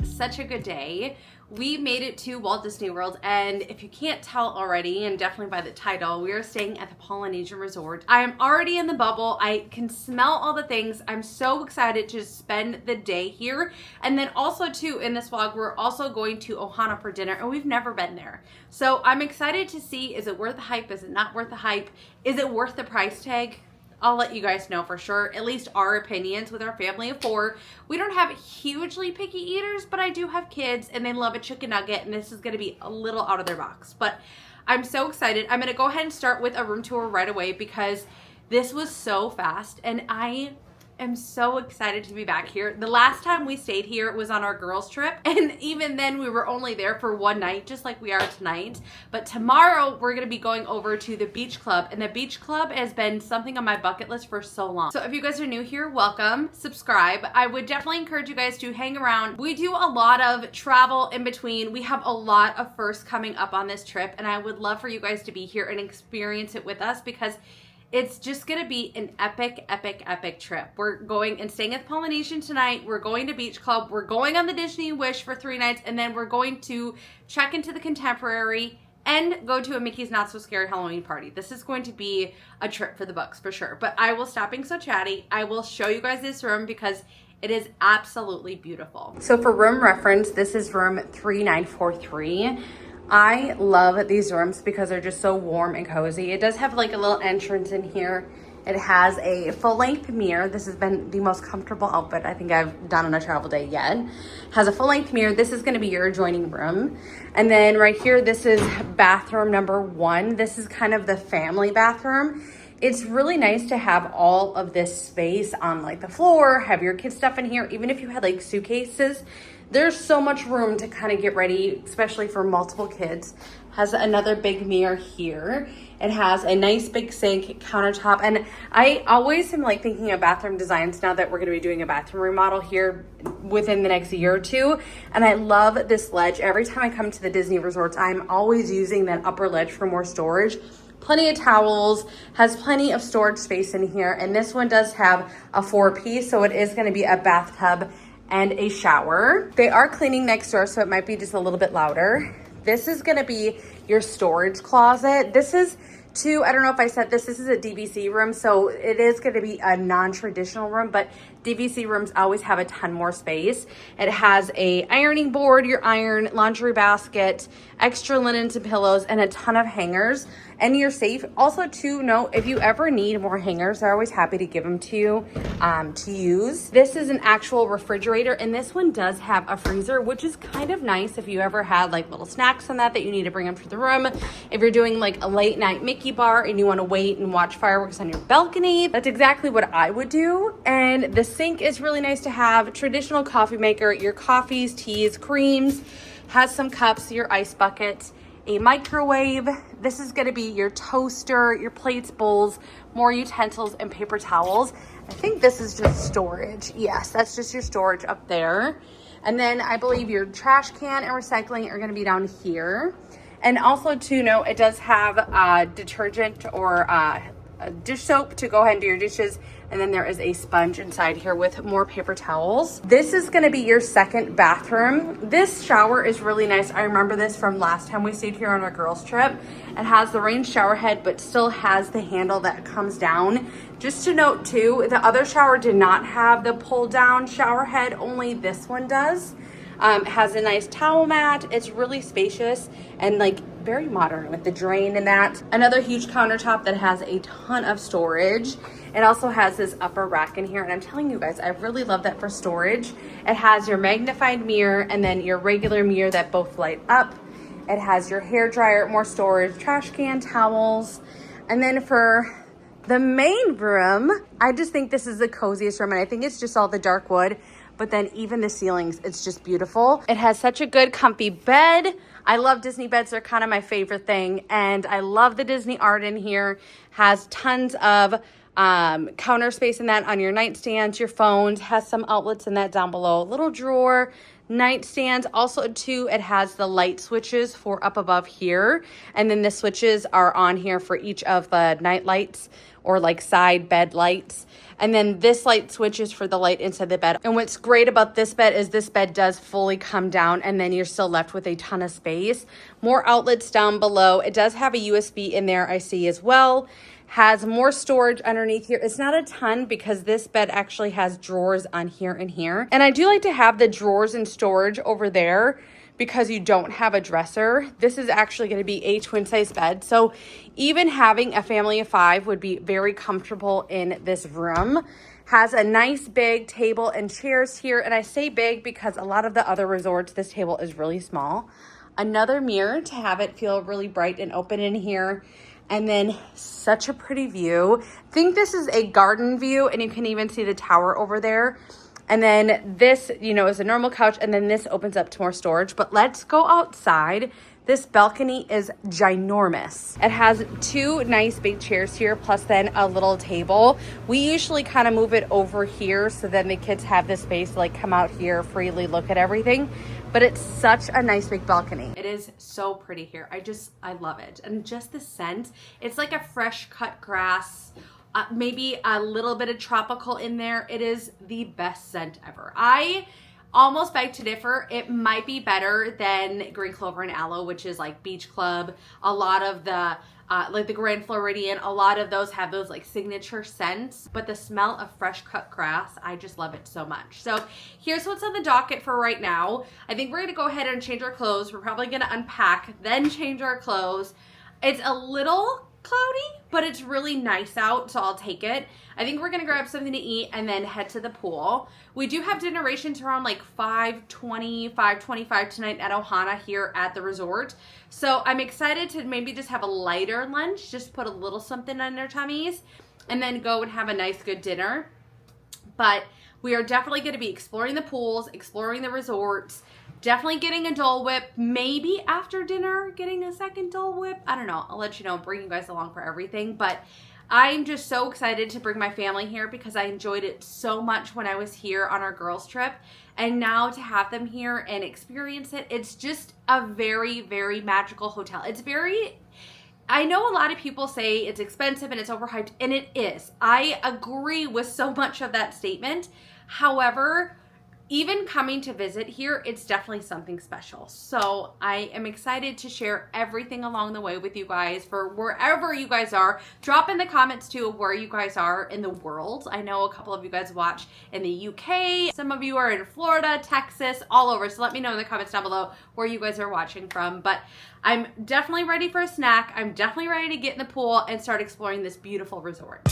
such a good day. We made it to Walt Disney World, and if you can't tell already, and definitely by the title, we are staying at the Polynesian Resort. I am already in the bubble. I can smell all the things. I'm so excited to spend the day here. And then also too, in this vlog, we're also going to Ohana for dinner, and we've never been there. So I'm excited to see, is it worth the hype? Is it not worth the hype? Is it worth the price tag? I'll let you guys know for sure, at least our opinions with our family of 4. We don't have hugely picky eaters, but I do have kids and they love a chicken nugget, and this is gonna be a little out of their box. But I'm so excited. I'm gonna go ahead and start with a room tour right away because this was so fast and I am so excited to be back here. The last time we stayed here was on our girls trip, and even then we were only there for one night, just like we are tonight. But tomorrow we're gonna be going over to the beach club, and the beach club has been something on my bucket list for so long. So if you guys are new here, welcome, subscribe. I would definitely encourage you guys to hang around. We do a lot of travel in between. We have a lot of firsts coming up on this trip, and I would love for you guys to be here and experience it with us because it's just gonna be an epic, epic, epic trip. We're going and staying at the Polynesian tonight. We're going to Beach Club. We're going on the Disney Wish for 3 nights, and then we're going to check into the Contemporary and go to a Mickey's Not So Scary Halloween party. This is going to be a trip for the books for sure. But I will stop being so chatty. I will show you guys this room because it is absolutely beautiful. So for room reference, this is room 3943. I love these rooms because they're just so warm and cozy. It does have like a little entrance in here. It has a full-length mirror. This has been the most comfortable outfit I think I've done on a travel day yet. Has a full-length mirror. This is gonna be your adjoining room. And then right here, this is bathroom number 1. This is kind of the family bathroom. It's really nice to have all of this space on like the floor, have your kids stuff in here. Even if you had like suitcases, there's so much room to kind of get ready, especially for multiple kids. Has another big mirror here. It has a nice big sink, countertop. And I always am like thinking of bathroom designs now that we're gonna be doing a bathroom remodel here within the next year or 2. And I love this ledge. Every time I come to the Disney resorts, I'm always using that upper ledge for more storage. Plenty of towels, has plenty of storage space in here. And this one does have a 4-piece, so it is gonna be a bathtub and a shower. They are cleaning next door, so it might be just a little bit louder. This is gonna be your storage closet. This is I don't know if I said this is a DVC room, so it is gonna be a non-traditional room, but DVC rooms always have a ton more space. It has a ironing board, your iron, laundry basket, extra linens and pillows, and a ton of hangers. And you're safe. Also to note, if you ever need more hangers, they're always happy to give them to you to use. This is an actual refrigerator, and this one does have a freezer, which is kind of nice if you ever had like little snacks on that you need to bring up to the room. If you're doing like a late night Mickey bar and you want to wait and watch fireworks on your balcony, that's exactly what I would do. And the sink is really nice to have. Traditional coffee maker, your coffees, teas, creams, has some cups, your ice bucket, a microwave. This is gonna be your toaster, your plates, bowls, more utensils, and paper towels. I think this is just storage. Yes, that's just your storage up there. And then I believe your trash can and recycling are gonna be down here. And also to note, it does have detergent or dish soap to go ahead and do your dishes. And then there is a sponge inside here with more paper towels. This is gonna be your second bathroom. This shower is really nice. I remember this from last time we stayed here on our girls trip. It has the rain shower head, but still has the handle that comes down. Just to note too, the other shower did not have the pull down shower head, only this one does. It has a nice towel mat. It's really spacious and like very modern with the drain and that. Another huge countertop that has a ton of storage. It also has this upper rack in here, and I'm telling you guys, I really love that for storage. It has your magnified mirror and then your regular mirror that both light up. It has your hair dryer, more storage, trash can, towels. And then for the main room, I just think this is the coziest room, and I think it's just all the dark wood. But then even the ceilings, it's just beautiful. It has such a good comfy bed. I love Disney beds. They're kind of my favorite thing. And I love the Disney art in here. Has tons of counter space in that on your nightstands, your phones, has some outlets in that down below. Little drawer, nightstands. Also too, it has the light switches for up above here. And then the switches are on here for each of the night lights or like side bed lights. And then this light switch is for the light inside the bed. And what's great about this bed is this bed does fully come down and then you're still left with a ton of space. More outlets down below. It does have a USB in there, I see as well. Has more storage underneath here. It's not a ton because this bed actually has drawers on here and here. And I do like to have the drawers and storage over there because you don't have a dresser. This is actually going to be a twin size bed. So even having a family of 5 would be very comfortable in this room. Has a nice big table and chairs here. And I say big because a lot of the other resorts, this table is really small. Another mirror to have it feel really bright and open in here. And then such a pretty view. I think this is a garden view and you can even see the tower over there. And then this, you know, is a normal couch and then this opens up to more storage. But let's go outside. This balcony is ginormous. It has 2 nice big chairs here, plus then a little table. We usually kind of move it over here so then the kids have the space to like come out here, freely look at everything. But it's such a nice big balcony. It is so pretty here. I love it. And just the scent, it's like a fresh cut grass, maybe a little bit of tropical in there. It is the best scent ever. I almost beg to differ. It might be better than Green Clover and Aloe, which is like Beach Club. A lot of the like the Grand Floridian, a lot of those have those like signature scents, but the smell of fresh cut grass, I just love it so much. So here's what's on the docket for right now. I think we're gonna go ahead and change our clothes. We're probably gonna unpack, then change our clothes. It's a little cloudy, but it's really nice out, so I'll take it. I think we're gonna grab something to eat and then head to the pool. We do have denorations around like 5:20, 5:25 tonight at Ohana here at the resort. So I'm excited to maybe just have a lighter lunch, just put a little something on their tummies, and then go and have a nice good dinner. But we are definitely gonna be exploring the pools, exploring the resorts, definitely getting a Dole Whip, maybe after dinner getting a second Dole Whip. I don't know. I'll let you know, bring you guys along for everything. But I'm just so excited to bring my family here because I enjoyed it so much when I was here on our girls trip. And now to have them here and experience it, it's just a very, very magical hotel. It's very, I know a lot of people say it's expensive and it's overhyped, and it is. I agree with so much of that statement. However, even coming to visit here, it's definitely something special. So I am excited to share everything along the way with you guys for wherever you guys are. Drop in the comments too of where you guys are in the world. I know a couple of you guys watch in the UK. Some of you are in Florida, Texas, all over. So let me know in the comments down below where you guys are watching from. But I'm definitely ready for a snack. I'm definitely ready to get in the pool and start exploring this beautiful resort.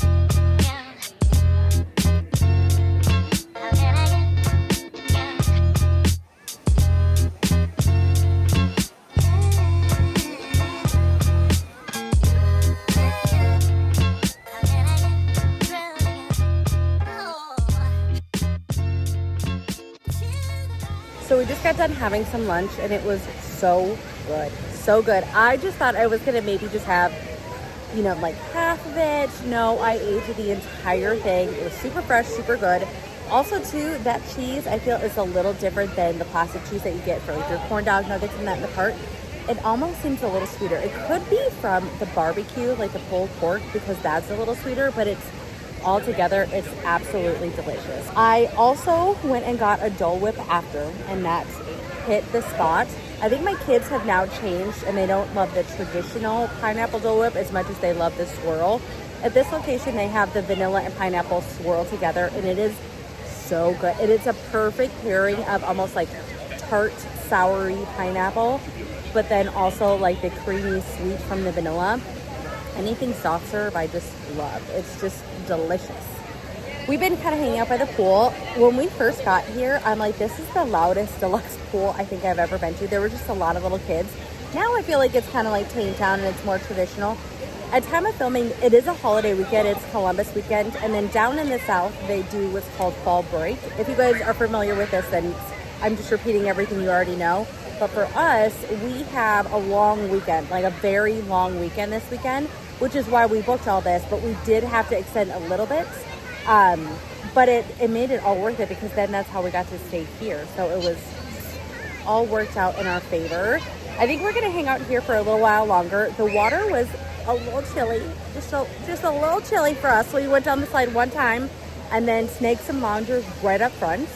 So we just got done having some lunch and it was so good. So good. I just thought I was gonna maybe just have, you know, like half of it. No, I ate the entire thing. It was super fresh, super good. Also too, that cheese I feel is a little different than the plastic cheese that you get for like your corn dog nuggets and that in the cart. It almost seems a little sweeter. It could be from the barbecue, like the pulled pork, because that's a little sweeter, but it's all together, it's absolutely delicious. I also went and got a Dole Whip after, and that hit the spot. I think my kids have now changed and they don't love the traditional pineapple Dole Whip as much as they love the swirl. At this location, they have the vanilla and pineapple swirl together, and it is so good. It is a perfect pairing of almost like tart, soury pineapple, but then also like the creamy sweet from the vanilla. Anything soft serve, I just love. It's just delicious. We've been kind of hanging out by the pool. When we first got here, I'm like, this is the loudest deluxe pool I think I've ever been to. There were just a lot of little kids. Now I feel like it's kind of like tamed down and it's more traditional. At time of filming, it is a holiday weekend. It's Columbus weekend. And then down in the south, they do what's called fall break. If you guys are familiar with this, then I'm just repeating everything you already know. But for us, we have a long weekend, like a very long weekend this weekend. which is why we booked all this, but we did have to extend a little bit. But it made it all worth it, because then that's how we got to stay here. So it was all worked out in our favor. I think we're gonna hang out here for a little while longer. The water was a little chilly, just a little chilly for us. So we went down the slide one time and then snakes and loungers right up front.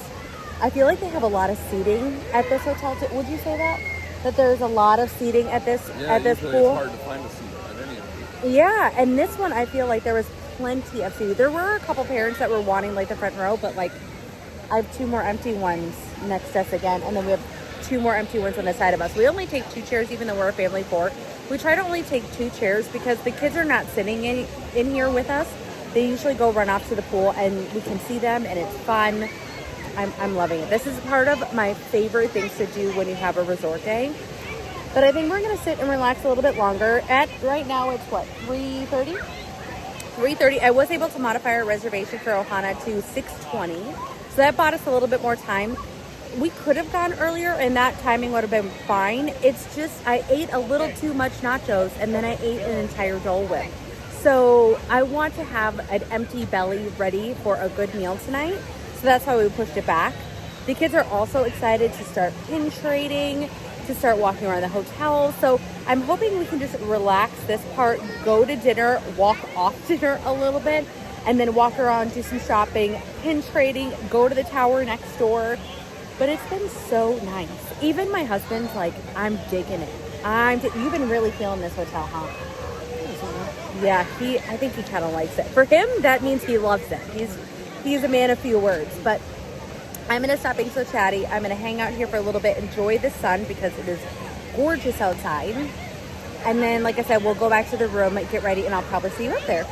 I feel like they have a lot of seating at this hotel too. Would you say that? That there's a lot of seating at this pool? It's hard to find a seat at any of these. Yeah, and this one I feel like there was plenty of seating. There were a couple parents that were wanting like the front row, but like I have 2 more empty ones next to us again, and then we have 2 more empty ones on the side of us. We only take 2 chairs, even though we're a family of 4. We try to only take 2 chairs because the kids are not sitting in here with us. They usually go run off to the pool, and we can see them, and it's fun. I'm loving it. This is part of my favorite things to do when you have a resort day. But I think we're going to sit and relax a little bit longer. Right now it's what, 3:30? 3:30. I was able to modify our reservation for Ohana to 6:20. So that bought us a little bit more time. We could have gone earlier and that timing would have been fine. It's just I ate a little too much nachos and then I ate an entire Dole Whip. So I want to have an empty belly ready for a good meal tonight. So that's why we pushed it back. The kids are also excited to start pin trading, to start walking around the hotel. So I'm hoping we can just relax this part, go to dinner, walk off dinner a little bit, and then walk around, do some shopping, pin trading, go to the tower next door. But it's been so nice. Even my husband's like, I'm digging it. You've been really feeling this hotel, huh? Yeah, I think he kind of likes it. For him, that means he loves it. He's a man of few words. But I'm going to stop being so chatty. I'm going to hang out here for a little bit, enjoy the sun because it is gorgeous outside. And then, like I said, we'll go back to the room, get ready, and I'll probably see you up there.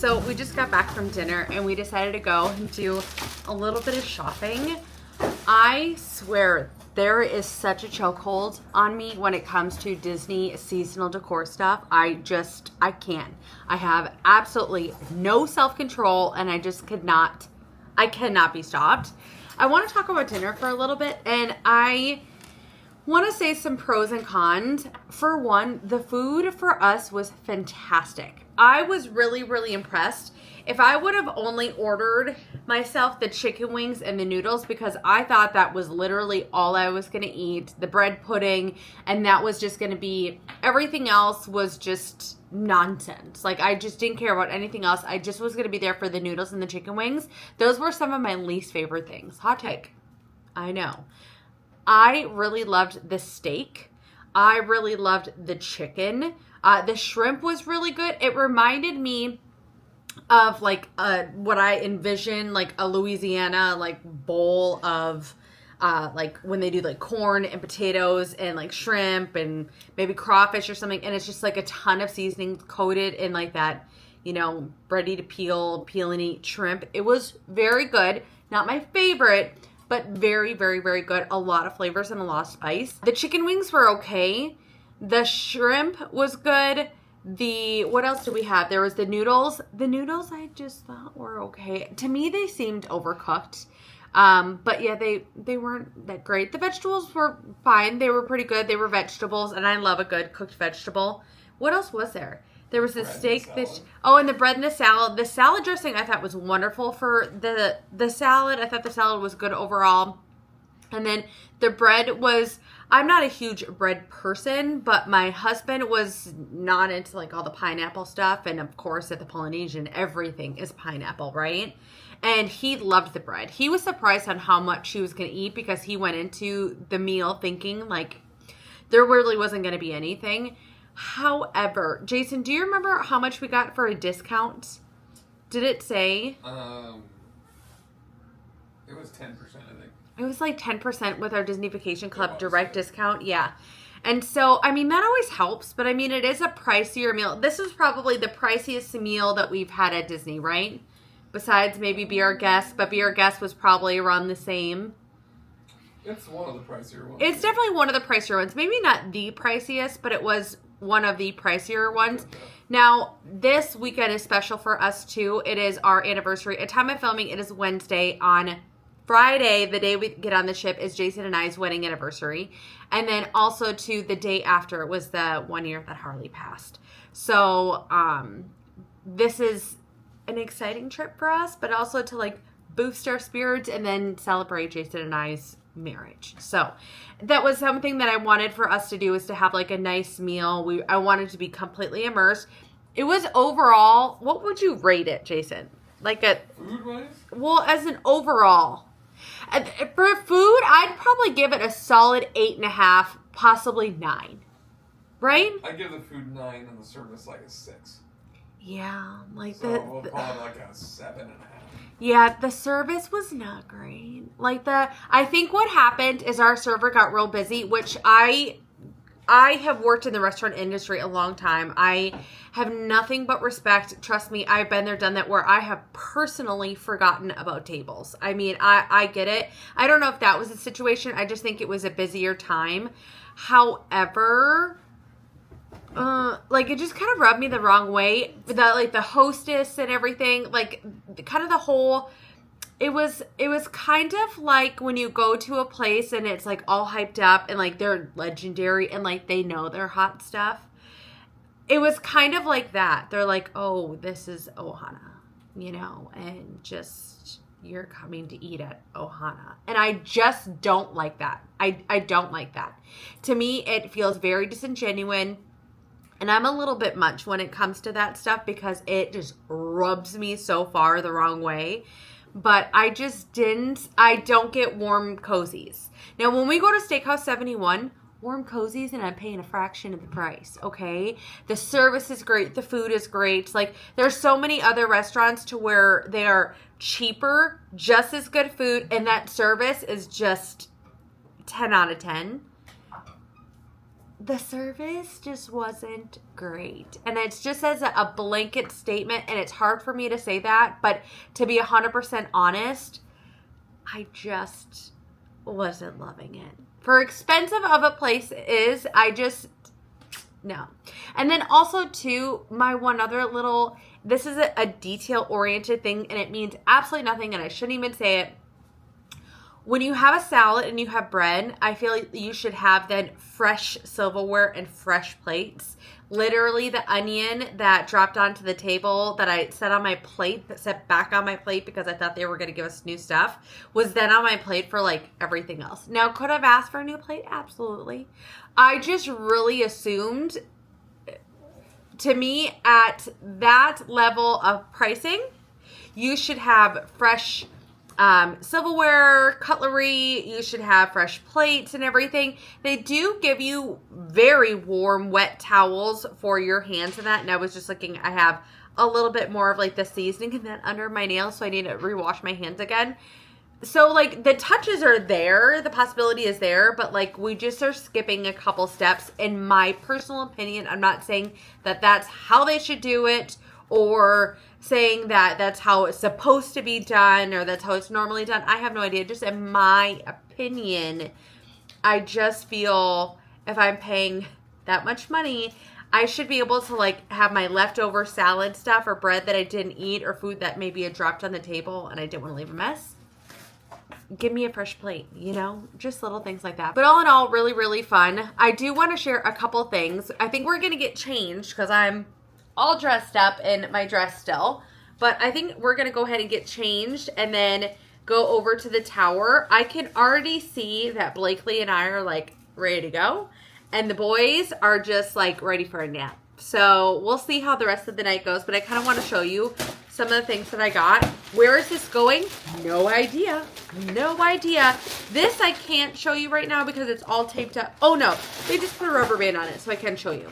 So we just got back from dinner and we decided to go and do a little bit of shopping. I swear there is such a chokehold on me when it comes to Disney seasonal decor stuff. I can't. I have absolutely no self-control and I cannot be stopped. I want to talk about dinner for a little bit, and I want to say some pros and cons. For one, the food for us was fantastic. I was really, really impressed. If I would have only ordered myself the chicken wings and the noodles, because I thought that was literally all I was going to eat, the bread pudding, and that was just going to be, everything else was just nonsense. Like, I just didn't care about anything else. I just was going to be there for the noodles and the chicken wings. Those were some of my least favorite things. Hot take. I know. I really loved the steak. I really loved the chicken. The shrimp was really good. It reminded me of like what I envision, like a Louisiana like bowl of like when they do like corn and potatoes and like shrimp and maybe crawfish or something, and it's just like a ton of seasoning coated in like that, you know, ready to peel and eat shrimp. It was very good. Not my favorite, but very, very, very good. A lot of flavors and a lot of spice. The chicken wings were okay. The shrimp was good. What else do we have? There was the noodles. The noodles I just thought were okay. To me, they seemed overcooked. But yeah, they weren't that great. The vegetables were fine. They were pretty good. They were vegetables, and I love a good cooked vegetable. What else was there? There was the steak, and the bread and the salad. The salad dressing I thought was wonderful for the salad. I thought the salad was good overall. And then the bread was, I'm not a huge bread person, but my husband was not into like all the pineapple stuff. And of course at the Polynesian, everything is pineapple, right? And he loved the bread. He was surprised on how much he was going to eat because he went into the meal thinking like there really wasn't going to be anything. However, Jason, do you remember how much we got for a discount? Did it say? It was 10%, I think. It was like 10% with our Disney Vacation Club direct discount. Yeah. And so, I mean, that always helps, but I mean, it is a pricier meal. This is probably the priciest meal that we've had at Disney, right? Besides maybe Be Our Guest, but Be Our Guest was probably around the same. It's one of the pricier ones. It's definitely one of the pricier ones. Maybe not the priciest, but it was one of the pricier ones. Now, this weekend is special for us too. It is our anniversary. At time of filming, it is Wednesday. On Friday, the day we get on the ship, is Jason and I's wedding anniversary. And then also to the day after, it was the 1 year that Harley passed. So, this is an exciting trip for us, but also to like boost our spirits and then celebrate Jason and I's marriage. So that was something that I wanted for us to do, is to have like a nice meal. I wanted to be completely immersed. It was overall, what would you rate it, Jason? Like a food-wise? Well, as an overall. For food, I'd probably give it a solid 8.5, possibly 9. Right? I give the food 9 and the service like a 6. Yeah, like so we'll call it like a 7.5. Yeah, the service was not great. Like I think what happened is our server got real busy, which I have worked in the restaurant industry a long time. I have nothing but respect. Trust me, I've been there, done that, where I have personally forgotten about tables. I mean, I get it. I don't know if that was the situation. I just think it was a busier time. However, like it just kind of rubbed me the wrong way. The hostess and everything, like kind of the whole, it was kind of like when you go to a place and it's like all hyped up and like they're legendary and like they know their hot stuff. It was kind of like that. They're like, oh, this is Ohana, you know, and just you're coming to eat at Ohana. And I just don't like that. I don't like that. To me, it feels very disingenuous. And I'm a little bit much when it comes to that stuff because it just rubs me so far the wrong way. But I don't get warm cozies. Now, when we go to Steakhouse 71, warm cozies and I'm paying a fraction of the price, okay? The service is great. The food is great. Like, there's so many other restaurants to where they are cheaper, just as good food, and that service is just 10 out of 10. The service just wasn't great. And it's just as a blanket statement, and it's hard for me to say that, but to be 100% honest, I just wasn't loving it. For expensive of a place is, no. And then also too, my one other little, this is a detail-oriented thing, and it means absolutely nothing, and I shouldn't even say it. When you have a salad and you have bread, I feel like you should have then fresh silverware and fresh plates. Literally, the onion that dropped onto the table that I set on my plate, that set back on my plate because I thought they were going to give us new stuff, was then on my plate for like everything else. Now, could I have asked for a new plate? Absolutely. I just really assumed, to me, at that level of pricing, you should have fresh silverware, cutlery. You should have fresh plates and everything. They do give you very warm, wet towels for your hands and that. And I was just looking, I have a little bit more of like the seasoning and that under my nails, so I need to rewash my hands again. So like the touches are there, the possibility is there, but like we just are skipping a couple steps. In my personal opinion, I'm not saying that that's how they should do it, or saying that that's how it's supposed to be done, or that's how it's normally done. I have no idea. Just in my opinion, I just feel if I'm paying that much money, I should be able to like have my leftover salad stuff or bread that I didn't eat or food that maybe had dropped on the table and I didn't want to leave a mess. Give me a fresh plate, you know, just little things like that. But all in all, really, really fun. I do want to share a couple things. I think we're going to get changed because I'm all dressed up in my dress still. But I think we're going to go ahead and get changed and then go over to the tower. I can already see that Blakely and I are like ready to go. And the boys are just like ready for a nap. So we'll see how the rest of the night goes. But I kind of want to show you some of the things that I got. Where is this going? No idea. No idea. This I can't show you right now because it's all taped up. Oh no, they just put a rubber band on it so I can show you.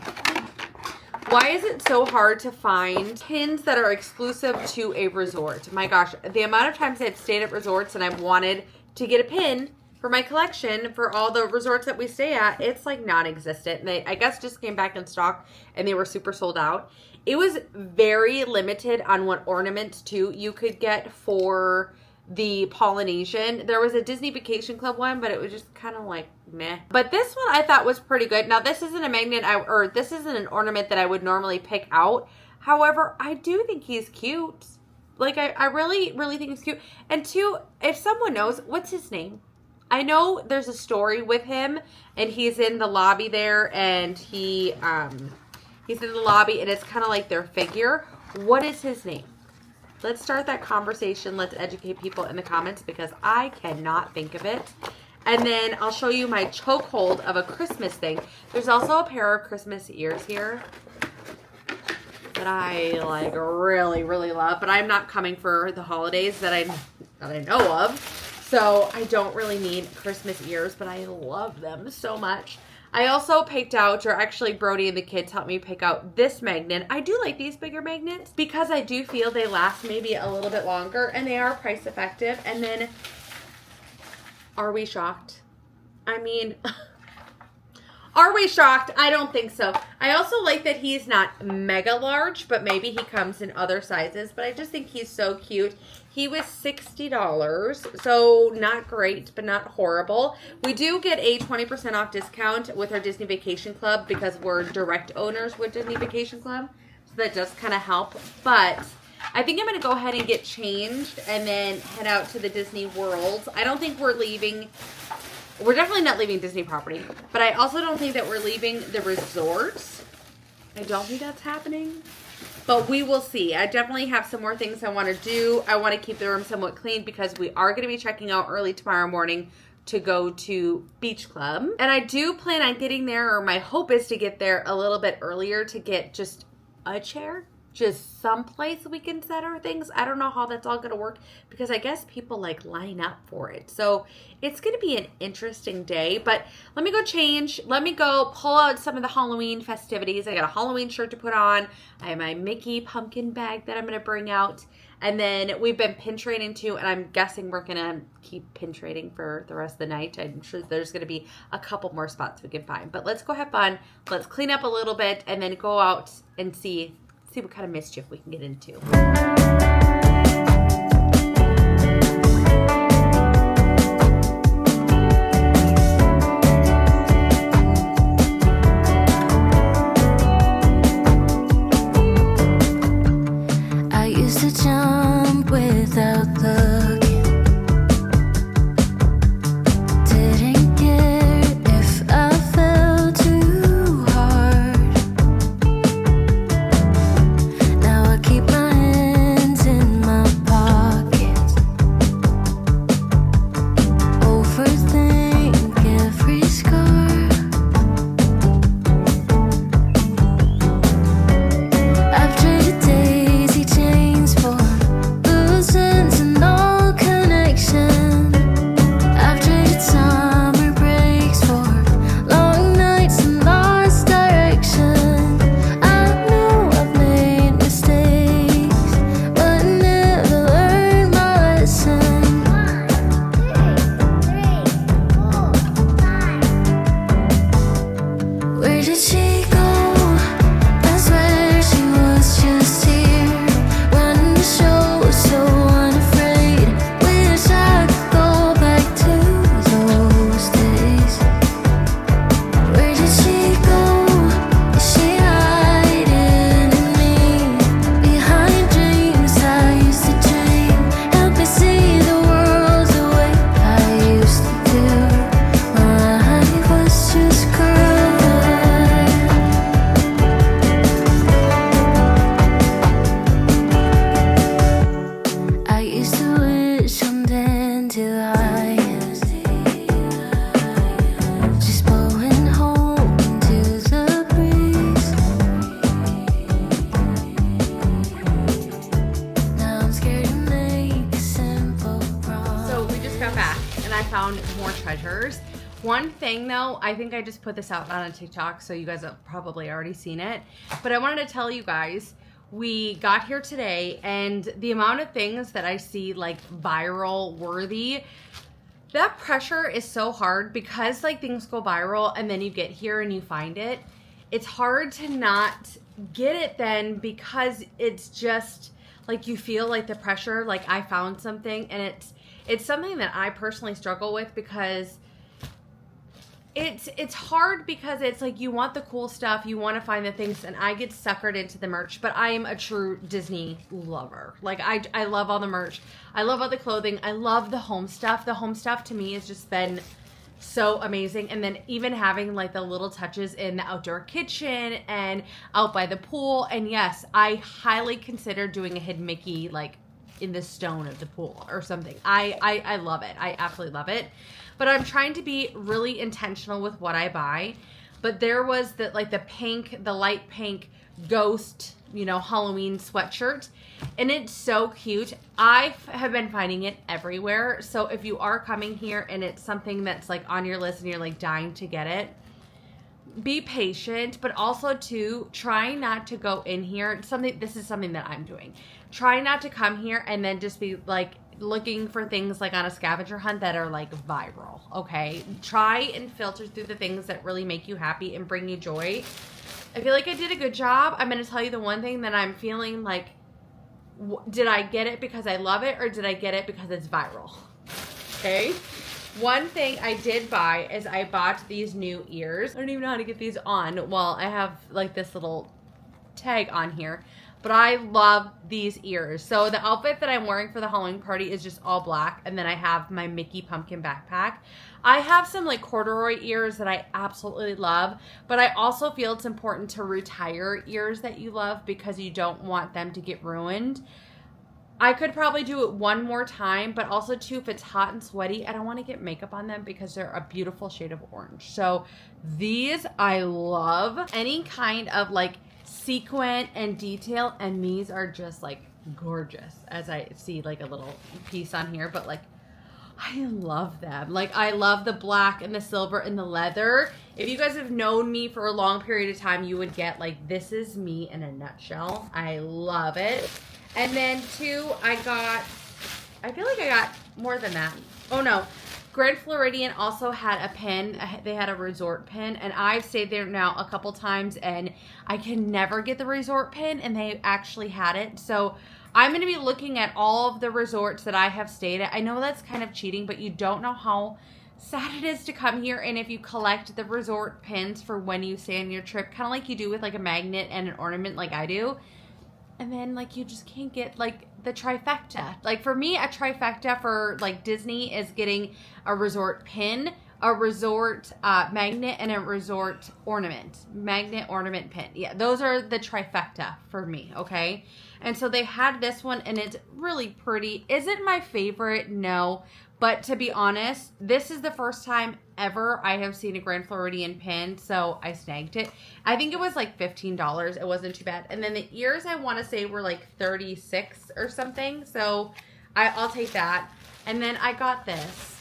Why is it so hard to find pins that are exclusive to a resort? My gosh, the amount of times I've stayed at resorts and I've wanted to get a pin for my collection for all the resorts that we stay at, it's like non-existent. They, I guess, just came back in stock and they were super sold out. It was very limited on what ornaments too you could get for the Polynesian. There was a Disney Vacation Club one, but it was just kind of like meh. But this one I thought was pretty good. Now this isn't a magnet, or this isn't an ornament that I would normally pick out. However, I do think he's cute. Like I really, really think he's cute. And two, if someone knows, what's his name? I know there's a story with him, and he's in the lobby there, and he's in the lobby, and it's kind of like their figure. What is his name? Let's start that conversation. Let's educate people in the comments because I cannot think of it. And then I'll show you my chokehold of a Christmas thing. There's also a pair of Christmas ears here that I like really, really love, but I'm not coming for the holidays that I know of. So I don't really need Christmas ears, but I love them so much. I also picked out, or actually Brody and the kids helped me pick out this magnet. I do like these bigger magnets because I do feel they last maybe a little bit longer and they are price effective. And then, are we shocked? I mean, are we shocked? I don't think so. I also like that he's not mega large, but maybe he comes in other sizes. But I just think he's so cute. He was $60, so not great, but not horrible. We do get a 20% off discount with our Disney Vacation Club because we're direct owners with Disney Vacation Club. So that does kind of help. But I think I'm going to go ahead and get changed and then head out to the Disney World. I don't think we're leaving. We're definitely not leaving Disney property. But I also don't think that we're leaving the resorts. I don't think that's happening. But we will see. I definitely have some more things I want to do. I want to keep the room somewhat clean because we are going to be checking out early tomorrow morning to go to Beach Club. And I do plan on getting there, or my hope is to get there a little bit earlier to get just a chair. Just someplace we can set our things. I don't know how that's all going to work because I guess people like line up for it. So it's going to be an interesting day, but let me go change. Let me go pull out some of the Halloween festivities. I got a Halloween shirt to put on. I have my Mickey pumpkin bag that I'm going to bring out. And then we've been pin trading too, and I'm guessing we're going to keep pin trading for the rest of the night. I'm sure there's going to be a couple more spots we can find, but let's go have fun. Let's clean up a little bit and then go out and see what kind of mischief we can get into. I used to jump without looking. Didn't care if I fell too hard. Now I keep my hands in I found more treasures. One thing though, I think I just put this out on a TikTok, so you guys have probably already seen it. But I wanted to tell you guys, we got here today and the amount of things that I see like viral worthy, that pressure is so hard because like things go viral and then you get here and you find it. It's hard to not get it then because it's just like you feel like the pressure, like I found something, and it's something that I personally struggle with because it's hard because it's like you want the cool stuff, you want to find the things, and I get suckered into the merch, but I am a true Disney lover. Like I love all the merch. I love all the clothing. I love the home stuff. The home stuff to me has just been so amazing. And then even having like the little touches in the outdoor kitchen and out by the pool. And yes, I highly consider doing a hidden Mickey like in the stone of the pool or something. I love it. I absolutely love it. But I'm trying to be really intentional with what I buy. But there was the light pink ghost, Halloween sweatshirt. And it's so cute. I have been finding it everywhere. So if you are coming here and it's something that's like on your list and you're like dying to get it, be patient, but also too, try not to go in here. This is something that I'm doing. Try not to come here and then just be like looking for things like on a scavenger hunt that are like viral, okay? Try and filter through the things that really make you happy and bring you joy. I feel like I did a good job. I'm going to tell you the one thing that I'm feeling like, did I get it because I love it or did I get it because it's viral? Okay. One thing I did buy is I bought these new ears. I don't even know how to get these on. Well, I have like this little tag on here, but I love these ears. So the outfit that I'm wearing for the Halloween party is just all black. And then I have my Mickey pumpkin backpack. I have some like corduroy ears that I absolutely love, but I also feel it's important to retire ears that you love because you don't want them to get ruined. I could probably do it one more time, but also too, if it's hot and sweaty, I don't want to get makeup on them because they're a beautiful shade of orange. So these I love. Any kind of like sequin and detail, and these are just like gorgeous, as I see like a little piece on here, but like I love them. Like I love the black and the silver and the leather. If you guys have known me for a long period of time, you would get like, this is me in a nutshell. I love it. And then too, I feel like I got more than that. Oh no, Grand Floridian also had a pin. They had a resort pin, and I've stayed there now a couple times and I can never get the resort pin, and they actually had it. So I'm going to be looking at all of the resorts that I have stayed at. I know that's kind of cheating, but you don't know how sad it is to come here. And if you collect the resort pins for when you stay on your trip, kind of like you do with like a magnet and an ornament like I do, and then like you just can't get like the trifecta. Like for me, a trifecta for like Disney is getting a resort pin, a resort magnet, and a resort ornament. Magnet, ornament, pin. Yeah, those are the trifecta for me, okay? And so they had this one, and it's really pretty. Is it my favorite? No. But to be honest, this is the first time ever I have seen a Grand Floridian pin, so I snagged it. I think it was like $15. It wasn't too bad. And then the ears, I want to say, were like $36 or something. So I'll take that. And then I got this.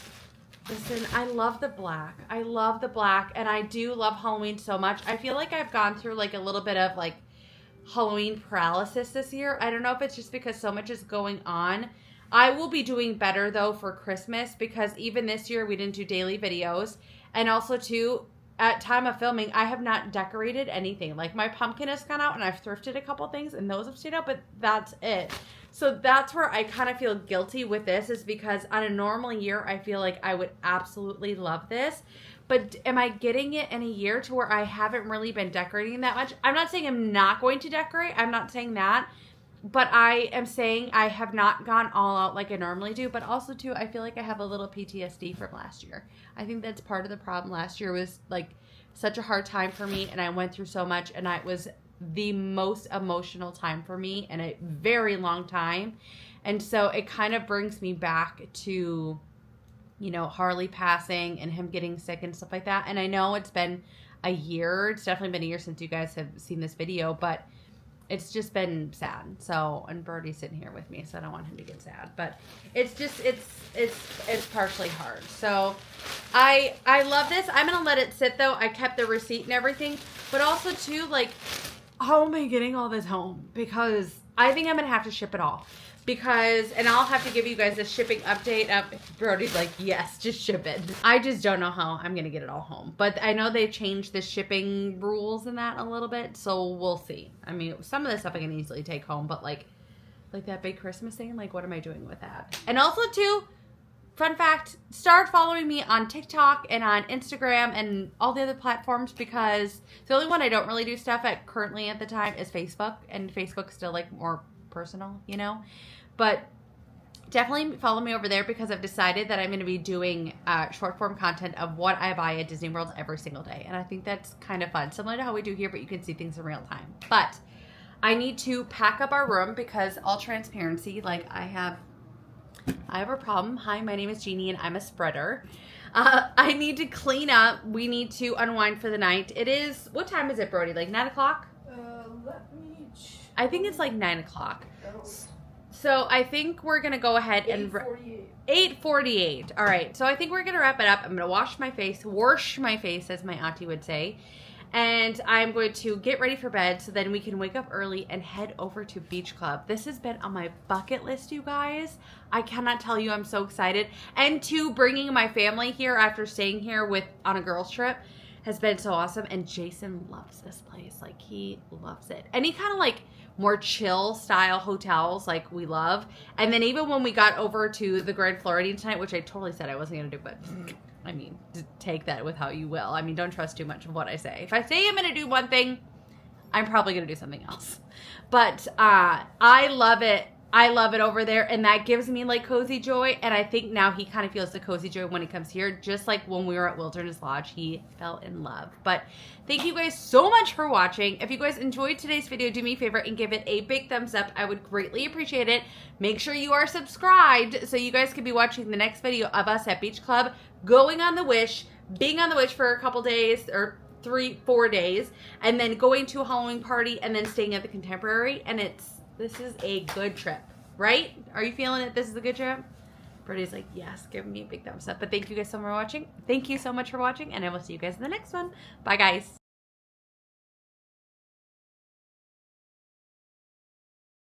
Listen, I love the black. I love the black, and I do love Halloween so much. I feel like I've gone through like a little bit of like Halloween paralysis this year. I don't know if it's just because so much is going on. I will be doing better though for Christmas, because even this year we didn't do daily videos. And also too, at time of filming, I have not decorated anything. Like my pumpkin has gone out and I've thrifted a couple things and those have stayed out, but that's it. So that's where I kind of feel guilty with this, is because on a normal year, I feel like I would absolutely love this. But am I getting it in a year to where I haven't really been decorating that much? I'm not saying I'm not going to decorate. I'm not saying that. But I am saying I have not gone all out like I normally do. But also, too, I feel like I have a little PTSD from last year. I think that's part of the problem. Last year was like such a hard time for me, and I went through so much, and it was the most emotional time for me in a very long time. And so it kind of brings me back to, you know, Harley passing and him getting sick and stuff like that. And I know it's been a year. It's definitely been a year since you guys have seen this video, but it's just been sad. So, and Birdie's sitting here with me, so I don't want him to get sad. But it's just, it's partially hard. So I love this. I'm gonna let it sit though. I kept the receipt and everything, but also too, like, how am I getting all this home? Because I think I'm gonna have to ship it all. Because, and I'll have to give you guys a shipping update. Brody's like, yes, just ship it. I just don't know how I'm gonna get it all home. But I know they changed the shipping rules and that a little bit, so we'll see. I mean, some of the stuff I can easily take home, but like that big Christmas thing, like, what am I doing with that? And also too, fun fact, start following me on TikTok and on Instagram and all the other platforms, because the only one I don't really do stuff at currently at the time is Facebook, and Facebook's still like more personal, you know? But definitely follow me over there, because I've decided that I'm going to be doing short form content of what I buy at Disney World every single day. And I think that's kind of fun. Similar to how we do here, but you can see things in real time. But I need to pack up our room, because all transparency, like I have a problem. Hi, my name is Jeannie and I'm a spreader. I need to clean up. We need to unwind for the night. It is, what time is it, Brody? Like 9 o'clock? Let me I think it's like 9 o'clock. So I think we're going to go ahead and... 8:48. All right. So I think we're going to wrap it up. I'm going to wash my face, as my auntie would say. And I'm going to get ready for bed so then we can wake up early and head over to Beach Club. This has been on my bucket list, you guys. I cannot tell you, I'm so excited. And to bringing my family here after staying here on a girls trip has been so awesome. And Jason loves this place. Like, he loves it. Any kind of like more chill style hotels, like, we love. And then even when we got over to the Grand Floridian tonight, which I totally said I wasn't going to do, but I mean, take that with how you will. I mean, don't trust too much of what I say. If I say I'm going to do one thing, I'm probably going to do something else. But I love it. I love it over there, and that gives me like cozy joy. And I think now he kind of feels the cozy joy when he comes here, just like when we were at Wilderness Lodge, he fell in love. But thank you guys so much for watching. If you guys enjoyed today's video, do me a favor and give it a big thumbs up. I would greatly appreciate it. Make sure you are subscribed so you guys can be watching the next video of us at Beach Club, going on the Wish, being on the Wish for a couple days, or 3-4 days, and then going to a Halloween party, and then staying at the Contemporary. And this is a good trip, right? Are you feeling it? This is a good trip? Brody's like, yes, give me a big thumbs up. But thank you guys so much for watching. Thank you so much for watching, and I will see you guys in the next one. Bye, guys.